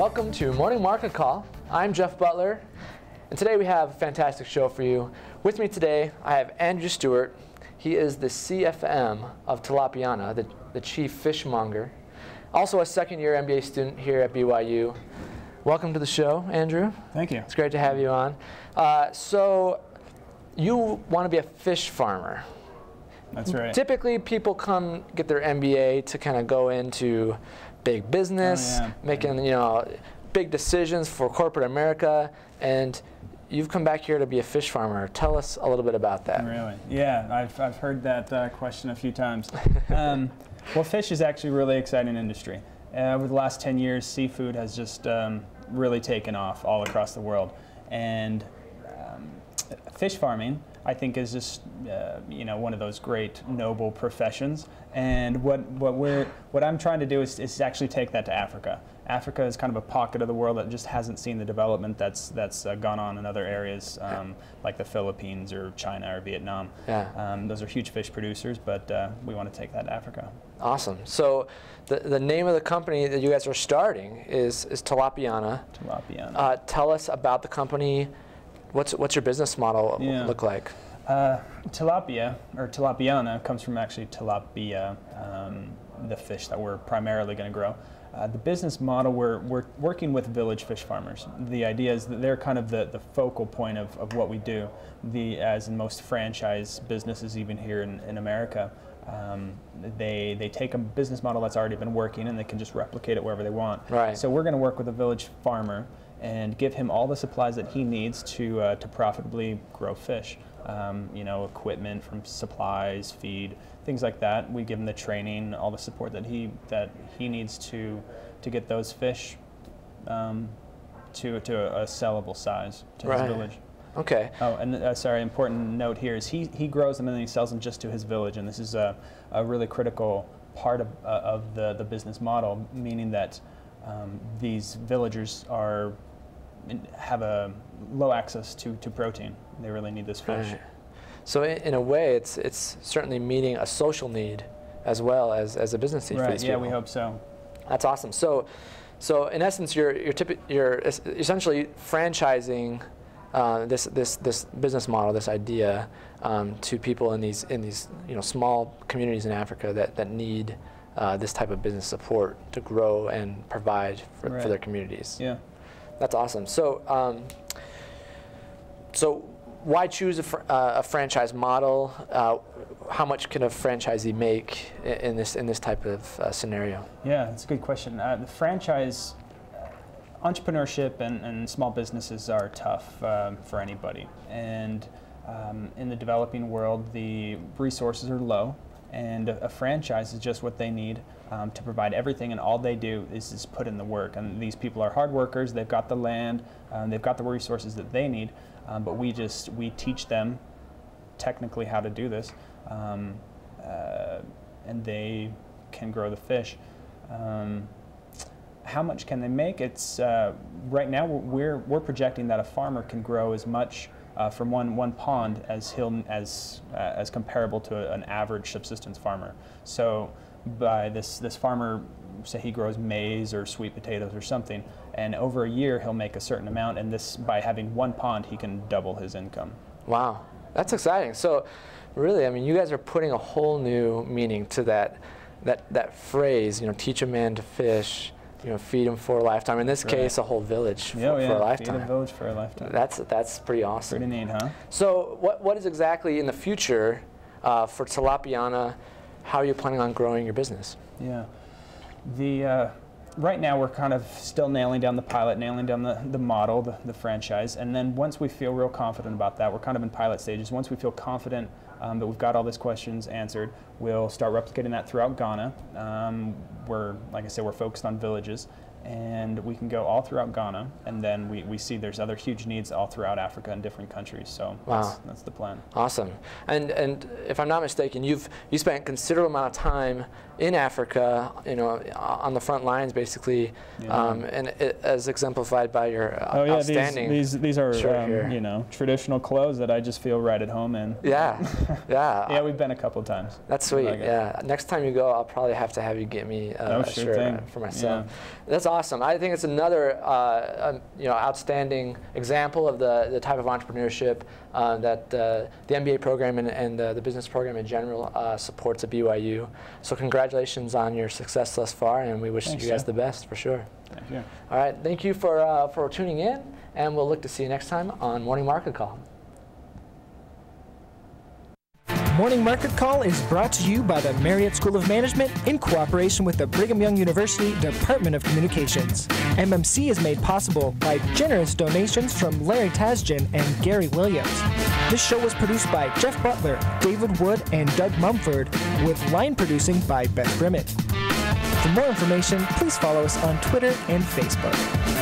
Welcome to Morning Market Call. I'm Jeff Butler, and today we have a fantastic show for you. With me today, I have Andrew Stewart. He is the CFM of Tilapiana, the chief fishmonger. Also a second-year MBA student here at BYU. Welcome to the show, Andrew. Thank you. It's great to have you on. So you want to be a fish farmer. That's right. Typically, people come get their MBA to kind of go into big business, making big decisions for corporate America, and you've come back here to be a fish farmer. Tell us a little bit about that. Really? Yeah, I've heard that question a few times. Well, fish is actually a really exciting industry. Over the last 10 years, seafood has just really taken off all across the world, and fish farming, I think, is just one of those great noble professions. And what I'm trying to do is actually take that to Africa. Africa is kind of a pocket of the world that just hasn't seen the development that's gone on in other areas, like the Philippines or China or Vietnam. Yeah. Those are huge fish producers, but we want to take that to Africa. Awesome. So the name of the company that you guys are starting is Tilapiana. Tilapiana. Tell us about the company. What's your business model look like? Tilapia, or Tilapiana, comes from actually tilapia, the fish that we're primarily going to grow. The business model, we're working with village fish farmers. The idea is that they're kind of the focal point of what we do. As in most franchise businesses, even here in America, they take a business model that's already been working and they can just replicate it wherever they want. Right. So we're going to work with a village farmer and give him all the supplies that he needs to profitably grow fish. Equipment from supplies, feed, things like that. We give him the training, all the support that he needs to get those fish to a sellable size to his village. Okay. Oh, and sorry, important note here is he grows them and then he sells them just to his village, and this is a really critical part of the business model, meaning that these villagers have a low access to protein. They really need this fish. Right. So in a way, it's certainly meeting a social need as well as a business need for these people. Yeah, we hope so. That's awesome. So in essence, you're essentially franchising this business model, this idea, to people in these small communities in Africa that need this type of business support to grow and provide for their communities. Yeah. That's awesome. So, why choose a franchise model? How much can a franchisee make in this type of scenario? Yeah, that's a good question. The franchise entrepreneurship and small businesses are tough for anybody, and in the developing world, the resources are low. And a franchise is just what they need to provide everything, and all they do is put in the work. And these people are hard workers. They've got the land, they've got the resources that they need, but we teach them technically how to do this, and they can grow the fish. How much can they make? It's right now we're projecting that a farmer can grow as much from one pond as comparable to an average subsistence farmer. So by this farmer, say he grows maize or sweet potatoes or something, and over a year he'll make a certain amount, and by having one pond he can double his income. Wow, that's exciting. So really, I mean, you guys are putting a whole new meaning to that phrase, teach a man to fish, feed him for a lifetime. In this case, a whole village for a lifetime. Feed a village for a lifetime. That's pretty awesome. Pretty neat, huh? So what is exactly in the future for Tilapiana? How are you planning on growing your business? Yeah. Right now we're kind of still nailing down the pilot, nailing down the model, the franchise, and then once we feel real confident about that, we're kind of in pilot stages. Once we feel confident that we've got all these questions answered, we'll start replicating that throughout Ghana. Like I said, we're focused on villages, and we can go all throughout Ghana, and then we see there's other huge needs all throughout Africa in different countries. So that's the plan. Awesome. And if I'm not mistaken, you spent a considerable amount of time in Africa, on the front lines, basically, and as exemplified by your outstanding. These are shirt here. Traditional clothes that I just feel right at home in. Yeah, yeah. Yeah, we've been a couple times. That's sweet. Yeah. Next time you go, I'll probably have to have you get me a shirt for myself. Yeah. That's awesome. I think it's another outstanding example of the type of entrepreneurship that the MBA program and the business program in general supports at BYU. So congratulations on your success thus far, and we wish you guys the best for sure. Thank you. All right, thank you for tuning in, and we'll look to see you next time on Morning Market Call. Morning Market Call is brought to you by the Marriott School of Management in cooperation with the Brigham Young University Department of Communications. MMC is made possible by generous donations from Larry Tasjan and Gary Williams. This show was produced by Jeff Butler, David Wood, and Doug Mumford, with line producing by Beth Grimmett. For more information, please follow us on Twitter and Facebook.